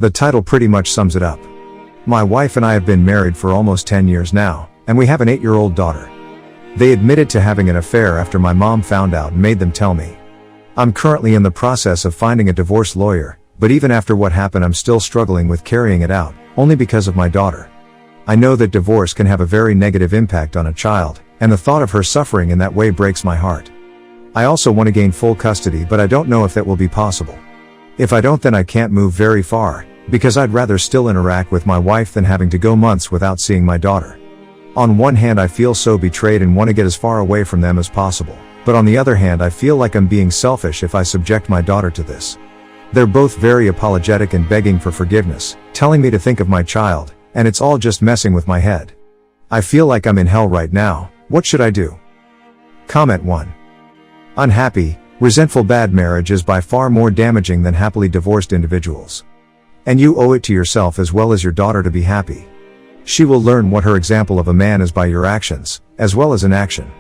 The title pretty much sums it up. My wife and I have been married for almost 10 years now, and we have an 8-year-old daughter. They admitted to having an affair after my mom found out and made them tell me. I'm currently in the process of finding a divorce lawyer, but even after what happened I'm still struggling with carrying it out, only because of my daughter. I know that divorce can have a very negative impact on a child, and the thought of her suffering in that way breaks my heart. I also want to gain full custody, but I don't know if that will be possible. If I don't, then I can't move very far, because I'd rather still interact with my wife than having to go months without seeing my daughter. On one hand, I feel so betrayed and want to get as far away from them as possible, but on the other hand, I feel like I'm being selfish if I subject my daughter to this. They're both very apologetic and begging for forgiveness, telling me to think of my child, and it's all just messing with my head. I feel like I'm in hell right now. What should I do? Comment 1. Unhappy, resentful bad marriage is by far more damaging than happily divorced individuals. And you owe it to yourself as well as your daughter to be happy. She will learn what her example of a man is by your actions, as well as inaction.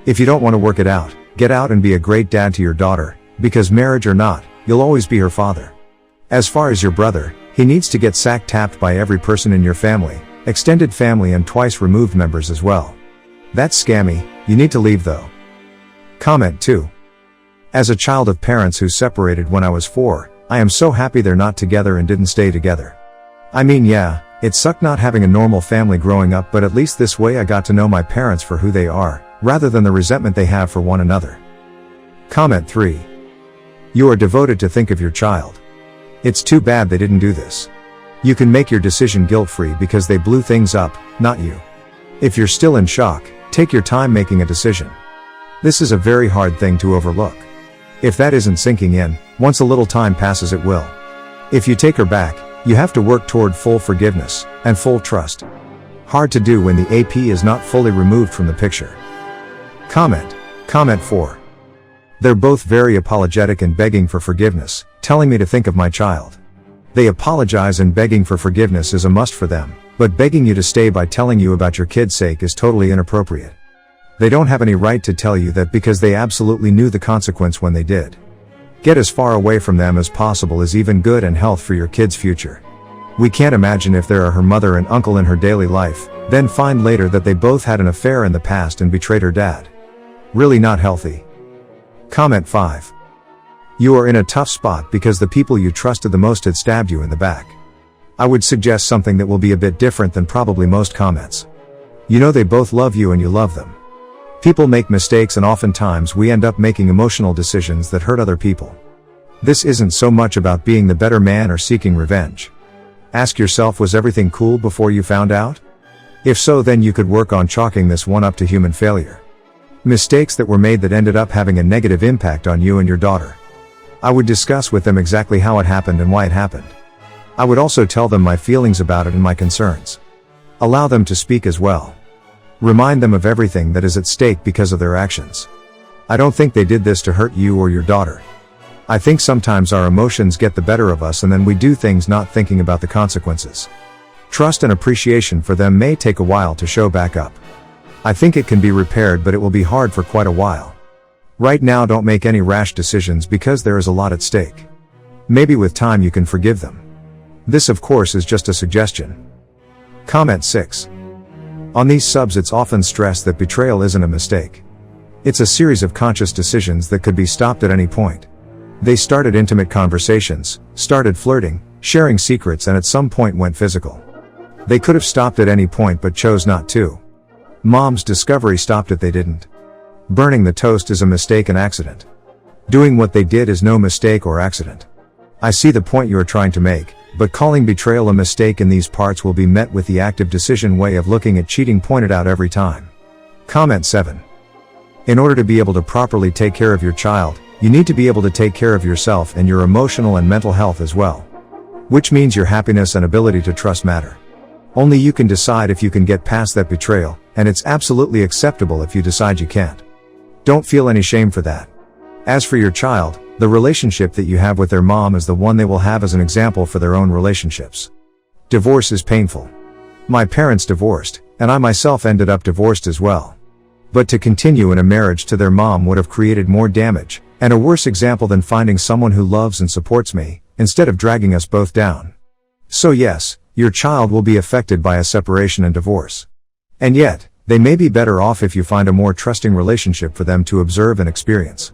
If you don't want to work it out, get out and be a great dad to your daughter, because marriage or not, you'll always be her father. As far as your brother, he needs to get tapped by every person in your family, extended family and twice removed members as well. That's scammy, you need to leave though. Comment 2. As a child of parents who separated when I was 4, I am so happy they're not together and didn't stay together. I mean, yeah, it sucked not having a normal family growing up, but at least this way I got to know my parents for who they are, rather than the resentment they have for one another. Comment 3. You are devoted to think of your child. It's too bad they didn't do this. You can make your decision guilt-free because they blew things up, not you. If you're still in shock, take your time making a decision. This is a very hard thing to overlook. If that isn't sinking in, once a little time passes it will. If you take her back, you have to work toward full forgiveness and full trust. Hard to do when the AP is not fully removed from the picture. Comment 4. They're both very apologetic and begging for forgiveness, telling me to think of my child. They apologize and begging for forgiveness is a must for them, but begging you to stay by telling you about your kid's sake is totally inappropriate. They don't have any right to tell you that because they absolutely knew the consequence when they did. Get as far away from them as possible is even good and health for your kid's future. We can't imagine if there are her mother and uncle in her daily life, then find later that they both had an affair in the past and betrayed her dad. Really not healthy. Comment 5. You are in a tough spot because the people you trusted the most had stabbed you in the back. I would suggest something that will be a bit different than probably most comments. You know they both love you and you love them. People make mistakes and oftentimes we end up making emotional decisions that hurt other people. This isn't so much about being the better man or seeking revenge. Ask yourself, was everything cool before you found out? If so, then you could work on chalking this one up to human failure. Mistakes that were made that ended up having a negative impact on you and your daughter. I would discuss with them exactly how it happened and why it happened. I would also tell them my feelings about it and my concerns. Allow them to speak as well. Remind them of everything that is at stake because of their actions. I don't think they did this to hurt you or your daughter. I think sometimes our emotions get the better of us and then we do things not thinking about the consequences. Trust and appreciation for them may take a while to show back up. I think it can be repaired, but it will be hard for quite a while. Right now, don't make any rash decisions because there is a lot at stake. Maybe with time you can forgive them. This of course is just a suggestion. Comment 6. On these subs it's often stressed that betrayal isn't a mistake. It's a series of conscious decisions that could be stopped at any point. They started intimate conversations, started flirting, sharing secrets, and at some point went physical. They could have stopped at any point but chose not to. Mom's discovery stopped it, they didn't. Burning the toast is a mistake and accident. Doing what they did is no mistake or accident. I see the point you are trying to make, but calling betrayal a mistake in these parts will be met with the active decision way of looking at cheating pointed out every time. Comment 7. In order to be able to properly take care of your child, you need to be able to take care of yourself and your emotional and mental health as well. Which means your happiness and ability to trust matter. Only you can decide if you can get past that betrayal, and it's absolutely acceptable if you decide you can't. Don't feel any shame for that. As for your child, the relationship that you have with their mom is the one they will have as an example for their own relationships. Divorce is painful. My parents divorced, and I myself ended up divorced as well. But to continue in a marriage to their mom would have created more damage, and a worse example than finding someone who loves and supports me, instead of dragging us both down. So yes, your child will be affected by a separation and divorce. And yet, they may be better off if you find a more trusting relationship for them to observe and experience.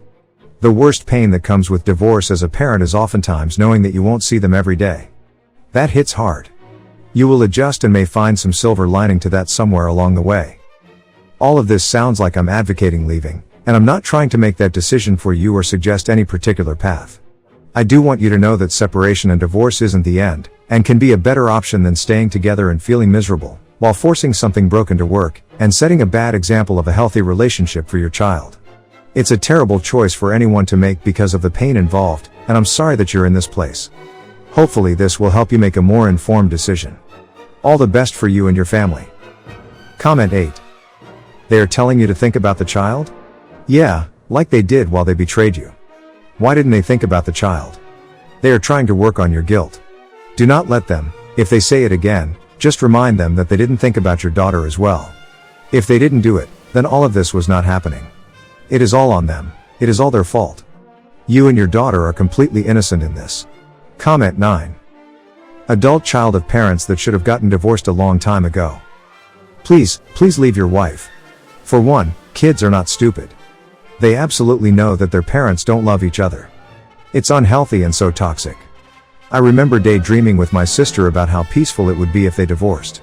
The worst pain that comes with divorce as a parent is oftentimes knowing that you won't see them every day. That hits hard. You will adjust and may find some silver lining to that somewhere along the way. All of this sounds like I'm advocating leaving, and I'm not trying to make that decision for you or suggest any particular path. I do want you to know that separation and divorce isn't the end, and can be a better option than staying together and feeling miserable, while forcing something broken to work, and setting a bad example of a healthy relationship for your child. It's a terrible choice for anyone to make because of the pain involved, and I'm sorry that you're in this place. Hopefully this will help you make a more informed decision. All the best for you and your family. Comment 8. They are telling you to think about the child? Yeah, like they did while they betrayed you. Why didn't they think about the child? They are trying to work on your guilt. Do not let them. If they say it again, just remind them that they didn't think about your daughter as well. If they didn't do it, then all of this was not happening. It is all on them. It is all their fault. You and your daughter are completely innocent in this. Comment 9. Adult child of parents that should have gotten divorced a long time ago. Please leave your wife. For one, kids are not stupid. They absolutely know that their parents don't love each other. It's unhealthy and so toxic. I remember daydreaming with my sister about how peaceful it would be if they divorced.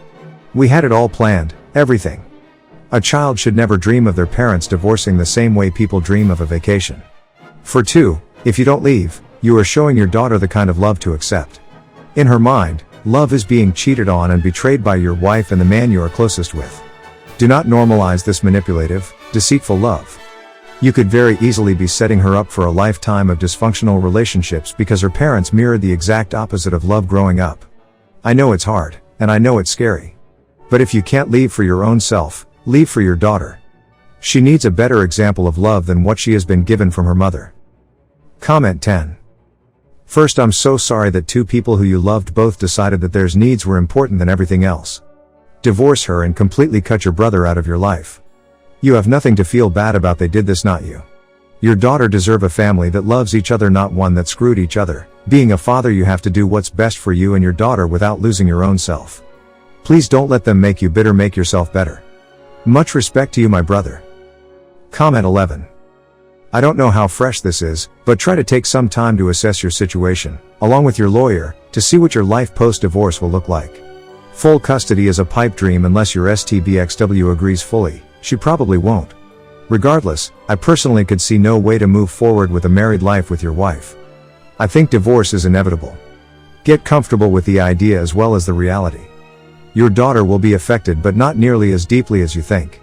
We had it all planned, everything. A child should never dream of their parents divorcing the same way people dream of a vacation. For two, if you don't leave, you are showing your daughter the kind of love to accept. In her mind, love is being cheated on and betrayed by your wife and the man you are closest with. Do not normalize this manipulative, deceitful love. You could very easily be setting her up for a lifetime of dysfunctional relationships because her parents mirrored the exact opposite of love growing up. I know it's hard, and I know it's scary. But if you can't leave for your own self, leave for your daughter. She needs a better example of love than what she has been given from her mother. Comment 10. First, I'm so sorry that two people who you loved both decided that their needs were important than everything else. Divorce her and completely cut your brother out of your life. You have nothing to feel bad about. They did this, not you. Your daughter deserves a family that loves each other, not one that screwed each other. Being a father, you have to do what's best for you and your daughter without losing your own self. Please don't let them make you bitter, make yourself better. Much respect to you, my brother. Comment 11. I don't know how fresh this is, but try to take some time to assess your situation, along with your lawyer, to see what your life post-divorce will look like. Full custody is a pipe dream unless your STBXW agrees fully. She probably won't. Regardless, I personally could see no way to move forward with a married life with your wife. I think divorce is inevitable. Get comfortable with the idea as well as the reality. Your daughter will be affected, but not nearly as deeply as you think.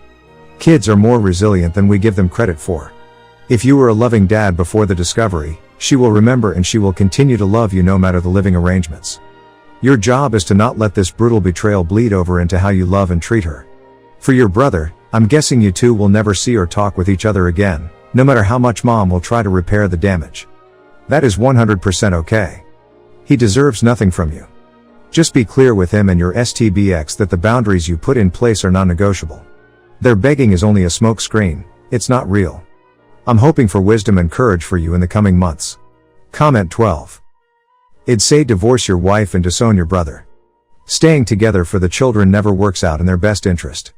Kids are more resilient than we give them credit for. If you were a loving dad before the discovery, she will remember and she will continue to love you no matter the living arrangements. Your job is to not let this brutal betrayal bleed over into how you love and treat her. For your brother, I'm guessing you two will never see or talk with each other again, no matter how much mom will try to repair the damage. That is 100% okay. He deserves nothing from you. Just be clear with him and your STBX that the boundaries you put in place are non-negotiable. Their begging is only a smokescreen, it's not real. I'm hoping for wisdom and courage for you in the coming months. Comment 12. I'd say divorce your wife and disown your brother. Staying together for the children never works out in their best interest.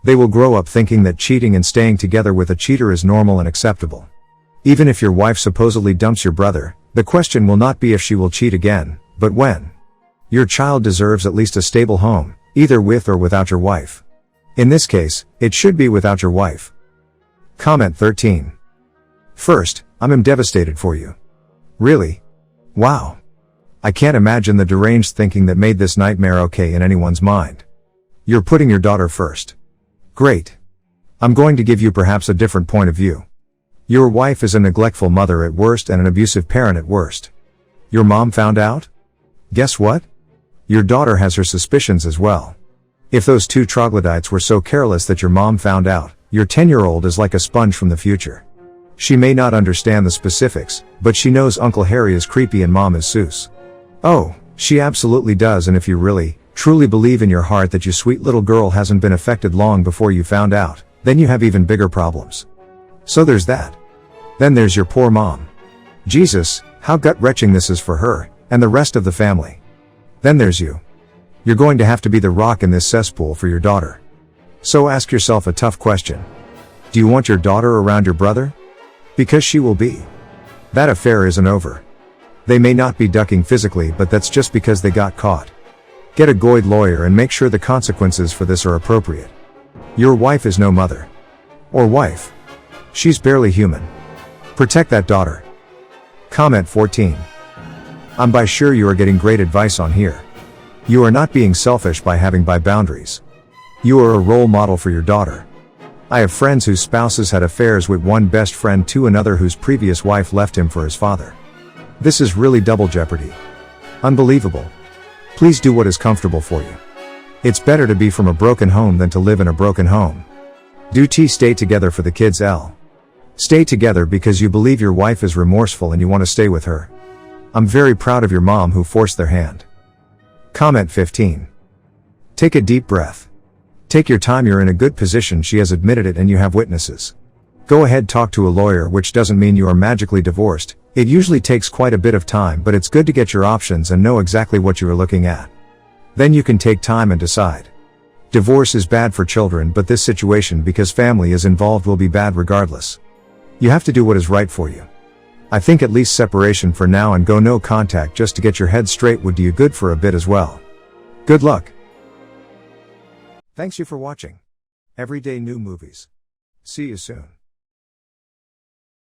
They will grow up thinking that cheating and staying together with a cheater is normal and acceptable. Even if your wife supposedly dumps your brother, the question will not be if she will cheat again, but when. Your child deserves at least a stable home, either with or without your wife. In this case, it should be without your wife. Comment 13. First, I'm devastated for you. Really? Wow. I can't imagine the deranged thinking that made this nightmare okay in anyone's mind. You're putting your daughter first. Great. I'm going to give you perhaps a different point of view. Your wife is a neglectful mother at worst and an abusive parent at worst. Your mom found out? Guess what? Your daughter has her suspicions as well. If those two troglodytes were so careless that your mom found out, your 10-year-old is like a sponge from the future. She may not understand the specifics, but she knows Uncle Harry is creepy and Mom is Seuss. Oh, she absolutely does, and if you really, truly believe in your heart that your sweet little girl hasn't been affected long before you found out, then you have even bigger problems. So there's that. Then there's your poor mom. Jesus, how gut-wrenching this is for her, and the rest of the family. Then there's you. You're going to have to be the rock in this cesspool for your daughter. So ask yourself a tough question. Do you want your daughter around your brother? Because she will be. That affair isn't over. They may not be ducking physically, but that's just because they got caught. Get a good lawyer and make sure the consequences for this are appropriate. Your wife is no mother. Or wife. She's barely human. Protect that daughter. Comment 14. I'm by sure you are getting great advice on here. You are not being selfish by having boundaries. You are a role model for your daughter. I have friends whose spouses had affairs with one best friend to another whose previous wife left him for his father. This is really double jeopardy. Unbelievable. Please do what is comfortable for you. It's better to be from a broken home than to live in a broken home. Do stay together for the kids. Stay together because you believe your wife is remorseful and you want to stay with her. I'm very proud of your mom who forced their hand. Comment 15. Take a deep breath. Take your time, you're in a good position, she has admitted it and you have witnesses. Go ahead, talk to a lawyer, which doesn't mean you are magically divorced. It usually takes quite a bit of time, but it's good to get your options and know exactly what you are looking at. Then you can take time and decide. Divorce is bad for children, but this situation, because family is involved, will be bad regardless. You have to do what is right for you. I think at least separation for now and go no contact just to get your head straight would do you good for a bit as well. Good luck. Thanks you for watching. Everyday new movies. See you soon.